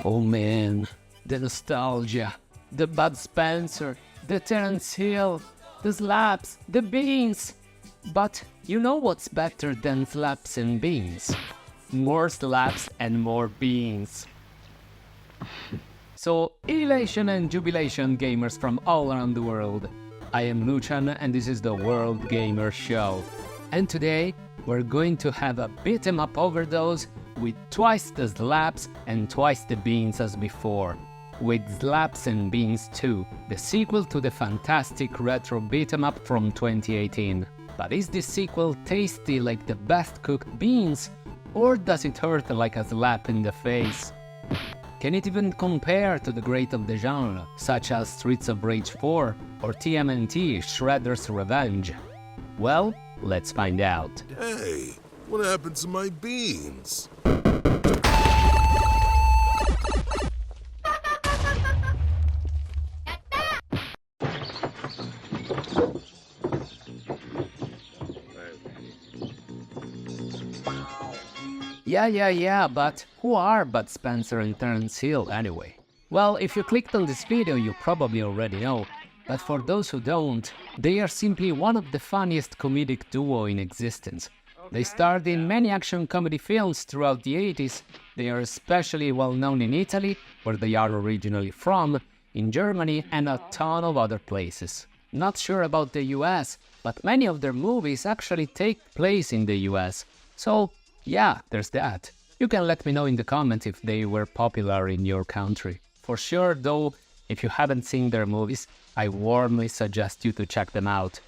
Oh man, the nostalgia, the Bud Spencer, the Terence Hill, the SLAPS, the beans. But you know what's better than slaps and beans? More slaps and more beans. So, elation and jubilation gamers from all around the world. I am Lucian and this is the World Gamer Show. And today, we're going to have a beat 'em up overdose with twice the slaps and twice the beans as before. With Slaps and Beans 2, the sequel to the fantastic retro beat 'em up from 2018. But is this sequel tasty like the best cooked beans, or does it hurt like a slap in the face? Can it even compare to the great of the genre, such as Streets of Rage 4 or TMNT Shredder's Revenge? Well, let's find out. Hey, what happened to my beans? Yeah, but who are Bud Spencer and Terence Hill anyway? Well, if you clicked on this video, you probably already know, but for those who don't, they are simply one of the funniest comedic duo in existence. They starred in many action comedy films throughout the 80s, they are especially well known in Italy, where they are originally from, in Germany and a ton of other places. Not sure about the US, but many of their movies actually take place in the US, so yeah, there's that. You can let me know in the comments if they were popular in your country. For sure though, if you haven't seen their movies, I warmly suggest you to check them out.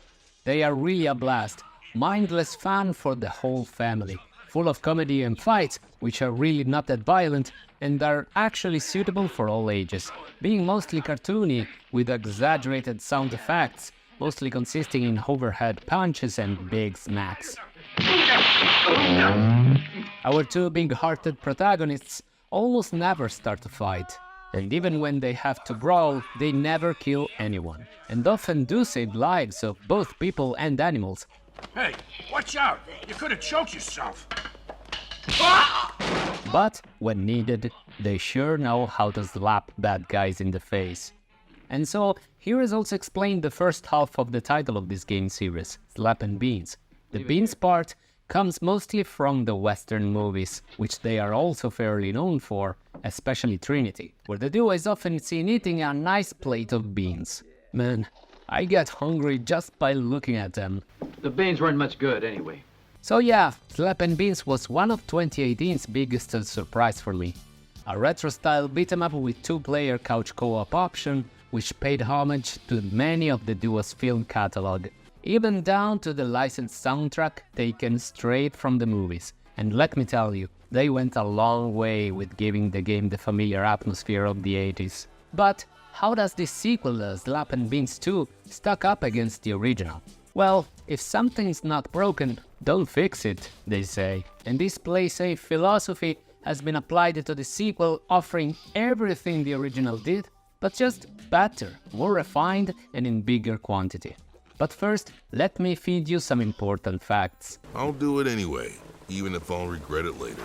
They are really a blast, mindless fun for the whole family, full of comedy and fights, which are really not that violent and are actually suitable for all ages, being mostly cartoony with exaggerated sound effects, mostly consisting in overhead punches and big smacks. Our two big-hearted protagonists almost never start a fight, and even when they have to brawl, they never kill anyone, and often do save lives of both people and animals. Hey, watch out! You could have choked yourself! But, when needed, they sure know how to slap bad guys in the face. And so, here is also explained the first half of the title of this game series, Slap and Beans. The beans part comes mostly from the Western movies, which they are also fairly known for, especially Trinity, where the duo is often seen eating a nice plate of beans. Man, I get hungry just by looking at them. The beans weren't much good anyway. So yeah, Slap and Beans was one of 2018's biggest surprise for me. A retro-style beat-em-up with two-player couch co-op option, which paid homage to many of the duo's film catalog, even down to the licensed soundtrack taken straight from the movies. And let me tell you, they went a long way with giving the game the familiar atmosphere of the 80s. But how does this sequel, Slap and Beans 2, stack up against the original? Well, if something's not broken, don't fix it, they say. And this play-safe philosophy has been applied to the sequel, offering everything the original did, but just better, more refined, and in bigger quantity. But first, let me feed you some important facts. I'll do it anyway, even if I'll regret it later.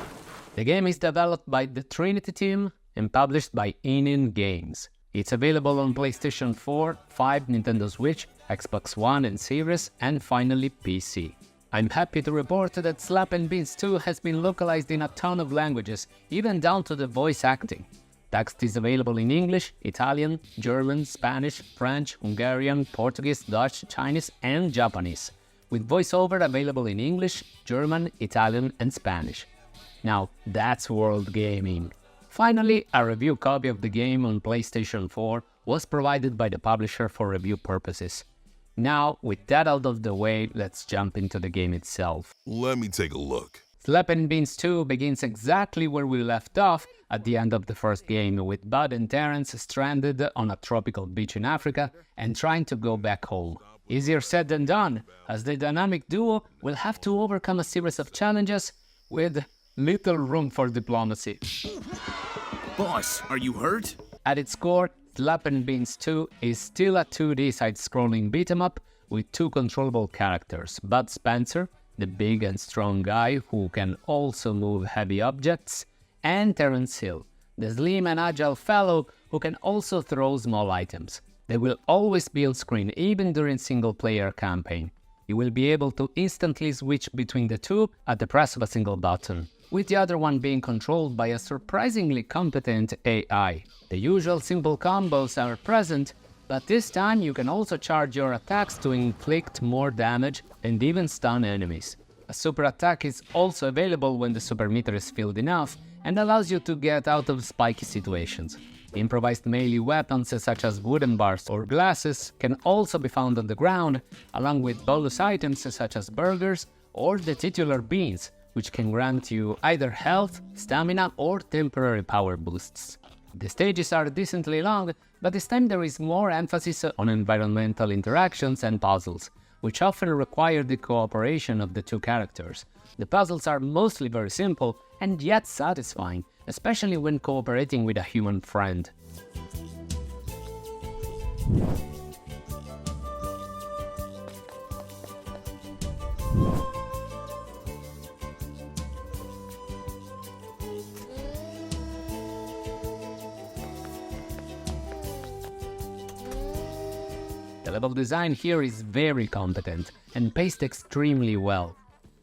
The game is developed by the Trinity team and published by Inin Games. It's available on PlayStation 4, 5, Nintendo Switch, Xbox One and Series, and finally PC. I'm happy to report that Slap and Beans 2 has been localized in a ton of languages, even down to the voice acting. Text is available in English, Italian, German, Spanish, French, Hungarian, Portuguese, Dutch, Chinese, and Japanese, with voiceover available in English, German, Italian, and Spanish. Now, that's world gaming. Finally, a review copy of the game on PlayStation 4 was provided by the publisher for review purposes. Now, with that out of the way, let's jump into the game itself. Let me take a look. Slap and Beans 2 begins exactly where we left off at the end of the first game, with Bud and Terence stranded on a tropical beach in Africa and trying to go back home. Easier said than done, as the dynamic duo will have to overcome a series of challenges with little room for diplomacy. Boss, are you hurt? At its core, Slap and Beans 2 is still a 2D side-scrolling beat-em-up with two controllable characters, Bud Spencer, the big and strong guy who can also move heavy objects, and Terence Hill, the slim and agile fellow who can also throw small items. They will always be on screen, even during single-player campaign. You will be able to instantly switch between the two at the press of a single button, with the other one being controlled by a surprisingly competent AI. The usual simple combos are present, but this time you can also charge your attacks to inflict more damage and even stun enemies. A super attack is also available when the super meter is filled enough and allows you to get out of spiky situations. Improvised melee weapons such as wooden bars or glasses can also be found on the ground, along with bonus items such as burgers or the titular beans, which can grant you either health, stamina or temporary power boosts. The stages are decently long, but this time there is more emphasis on environmental interactions and puzzles, which often require the cooperation of the two characters. The puzzles are mostly very simple and yet satisfying, especially when cooperating with a human friend. The level design here is very competent and paced extremely well.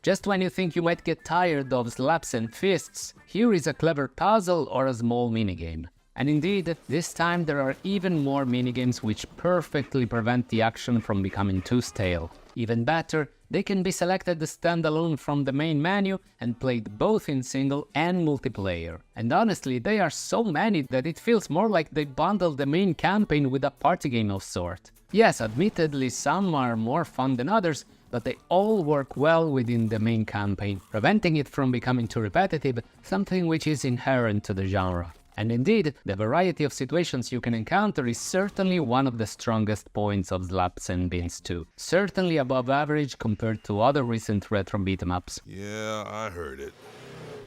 Just when you think you might get tired of slaps and fists, here is a clever puzzle or a small minigame. And indeed, this time there are even more minigames which perfectly prevent the action from becoming too stale. Even better, they can be selected standalone from the main menu and played both in single and multiplayer. And honestly, they are so many that it feels more like they bundled the main campaign with a party game of sort. Yes, admittedly some are more fun than others, but they all work well within the main campaign, preventing it from becoming too repetitive, something which is inherent to the genre. And indeed, the variety of situations you can encounter is certainly one of the strongest points of Slaps and Beans 2, certainly above average compared to other recent retro beat-em-ups. Yeah, I heard it.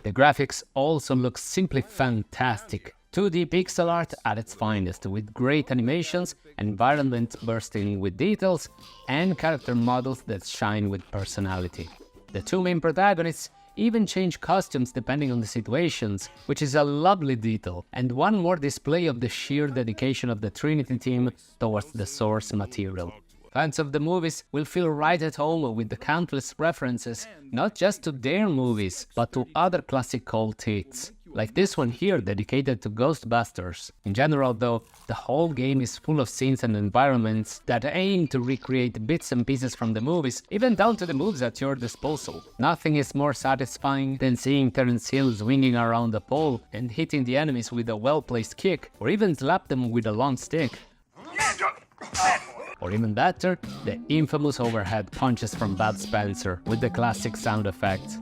The graphics also look simply fantastic. 2D pixel art at its finest, with great animations, environments bursting with details, and character models that shine with personality. The two main protagonists even change costumes depending on the situations, which is a lovely detail, and one more display of the sheer dedication of the Trinity team towards the source material. Fans of the movies will feel right at home with the countless references, not just to their movies, but to other classic cult hits, like this one here dedicated to Ghostbusters. In general though, the whole game is full of scenes and environments that aim to recreate bits and pieces from the movies, even down to the moves at your disposal. Nothing is more satisfying than seeing Terence Hill swinging around the pole and hitting the enemies with a well-placed kick, or even slap them with a long stick. Or even better, the infamous overhead punches from Bud Spencer with the classic sound effect.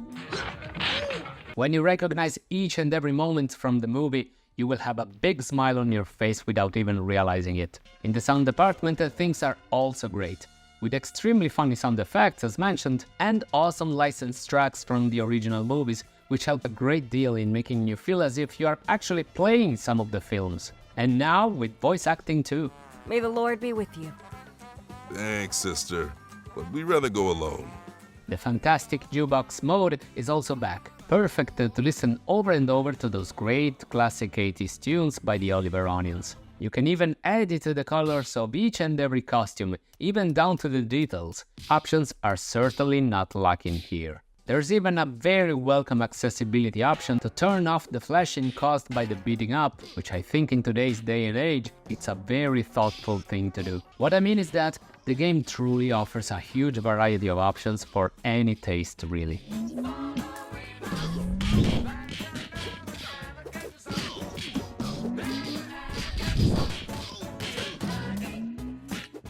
When you recognize each and every moment from the movie, you will have a big smile on your face without even realizing it. In the sound department, things are also great, with extremely funny sound effects as mentioned, and awesome licensed tracks from the original movies, which help a great deal in making you feel as if you are actually playing some of the films. And now with voice acting too. May the Lord be with you. Thanks, sister, but we'd rather go alone. The fantastic jukebox mode is also back, perfect to listen over and over to those great classic 80s tunes by the Oliver Onions. You can even edit the colors of each and every costume, even down to the details. Options are certainly not lacking here. There's even a very welcome accessibility option to turn off the flashing caused by the beating up, which I think in today's day and age, it's a very thoughtful thing to do. What I mean is that the game truly offers a huge variety of options for any taste, really.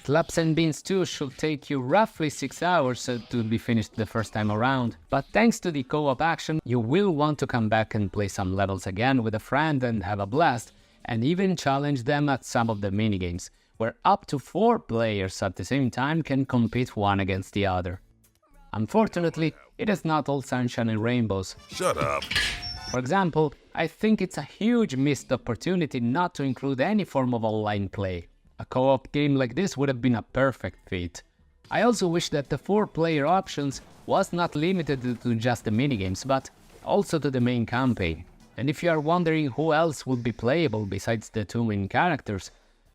Slaps and Beans 2 should take you roughly 6 hours to be finished the first time around, but thanks to the co-op action, you will want to come back and play some levels again with a friend and have a blast, and even challenge them at some of the minigames, where up to 4 players at the same time can compete one against the other. Unfortunately, it is not all sunshine and rainbows. Shut up. For example, I think it's a huge missed opportunity not to include any form of online play. A co-op game like this would have been a perfect fit. I also wish that the 4-player options was not limited to just the minigames, but also to the main campaign. And if you are wondering who else would be playable besides the 2 main characters,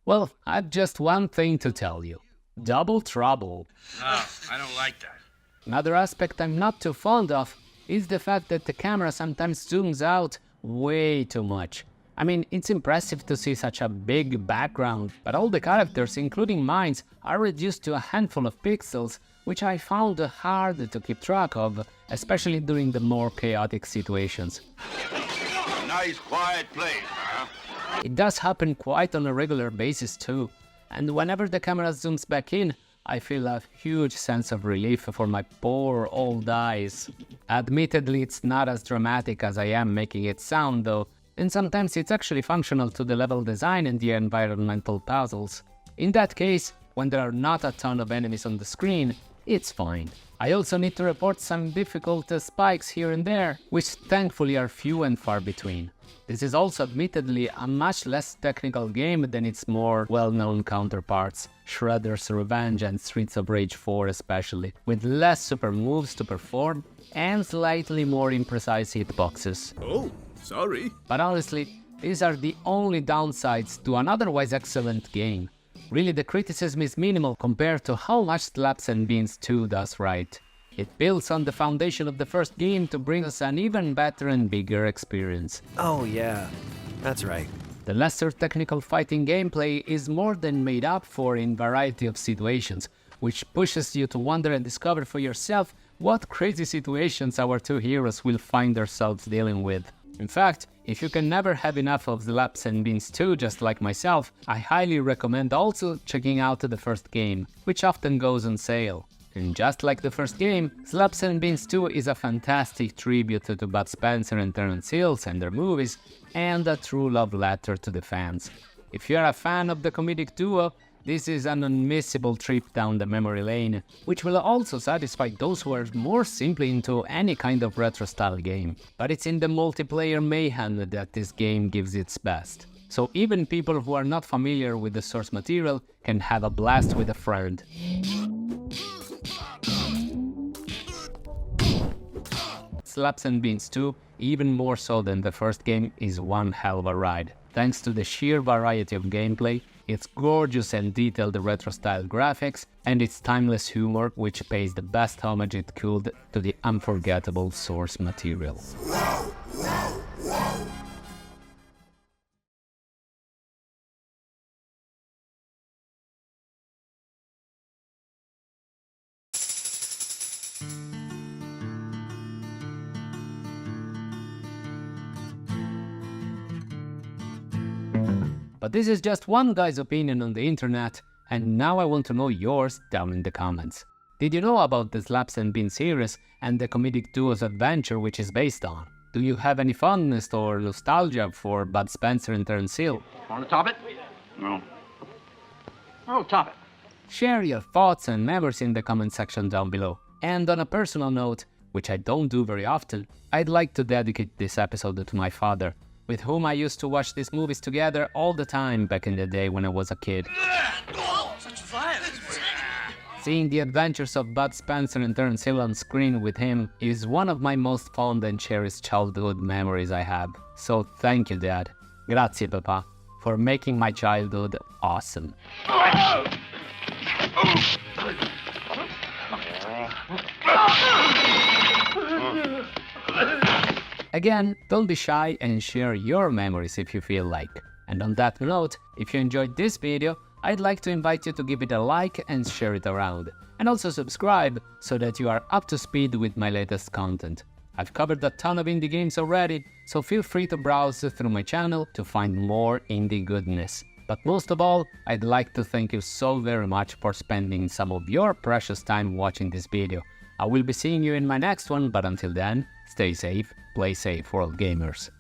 well, I've just one thing to tell you. Double trouble. No, I don't like that. Another aspect I'm not too fond of is the fact that the camera sometimes zooms out way too much. I mean, it's impressive to see such a big background, but all the characters, including mine, are reduced to a handful of pixels, which I found hard to keep track of, especially during the more chaotic situations. Nice, quiet place, huh? It does happen quite on a regular basis too, and whenever the camera zooms back in, I feel a huge sense of relief for my poor old eyes. Admittedly, it's not as dramatic as I am making it sound though, and sometimes it's actually functional to the level design and the environmental puzzles. In that case, when there are not a ton of enemies on the screen, it's fine. I also need to report some difficult spikes here and there, which thankfully are few and far between. This is also admittedly a much less technical game than its more well-known counterparts, Shredder's Revenge and Streets of Rage 4 especially, with less super moves to perform and slightly more imprecise hitboxes. Oh, sorry. But honestly, these are the only downsides to an otherwise excellent game. Really, the criticism is minimal compared to how much Slaps and Beans 2 does right. It builds on the foundation of the first game to bring us an even better and bigger experience. Oh yeah, that's right. The lesser technical fighting gameplay is more than made up for in variety of situations, which pushes you to wonder and discover for yourself what crazy situations our 2 heroes will find themselves dealing with. In fact, if you can never have enough of Slaps and Beans 2 just like myself, I highly recommend also checking out the first game, which often goes on sale. And just like the first game, Slaps and Beans 2 is a fantastic tribute to Bud Spencer and Terence Hill and their movies, and a true love letter to the fans. If you are a fan of the comedic duo, this is an unmissable trip down the memory lane, which will also satisfy those who are more simply into any kind of retro-style game. But it's in the multiplayer mayhem that this game gives its best. So even people who are not familiar with the source material can have a blast with a friend. Slaps and Beans 2, even more so than the first game, is one hell of a ride. Thanks to the sheer variety of gameplay, its gorgeous and detailed retro-style graphics, and its timeless humor, which pays the best homage it could to the unforgettable source material. But this is just one guy's opinion on the internet, and now I want to know yours down in the comments. Did you know about the Slaps and Beans series and the comedic duo's adventure which is based on? Do you have any fondness or nostalgia for Bud Spencer and Terence Hill? Want to top it? No. Oh, top it. Share your thoughts and memories in the comment section down below. And on a personal note, which I don't do very often, I'd like to dedicate this episode to my father, with whom I used to watch these movies together all the time back in the day when I was a kid. Such violence. Seeing the adventures of Bud Spencer and Terence Hill on screen with him is one of my most fond and cherished childhood memories I have. So thank you, Dad. Grazie, Papa, for making my childhood awesome. Again, don't be shy and share your memories if you feel like. And on that note, if you enjoyed this video, I'd like to invite you to give it a like and share it around. And also subscribe so that you are up to speed with my latest content. I've covered a ton of indie games already, so feel free to browse through my channel to find more indie goodness. But most of all, I'd like to thank you so very much for spending some of your precious time watching this video. I will be seeing you in my next one, but until then, stay safe, play safe, world gamers.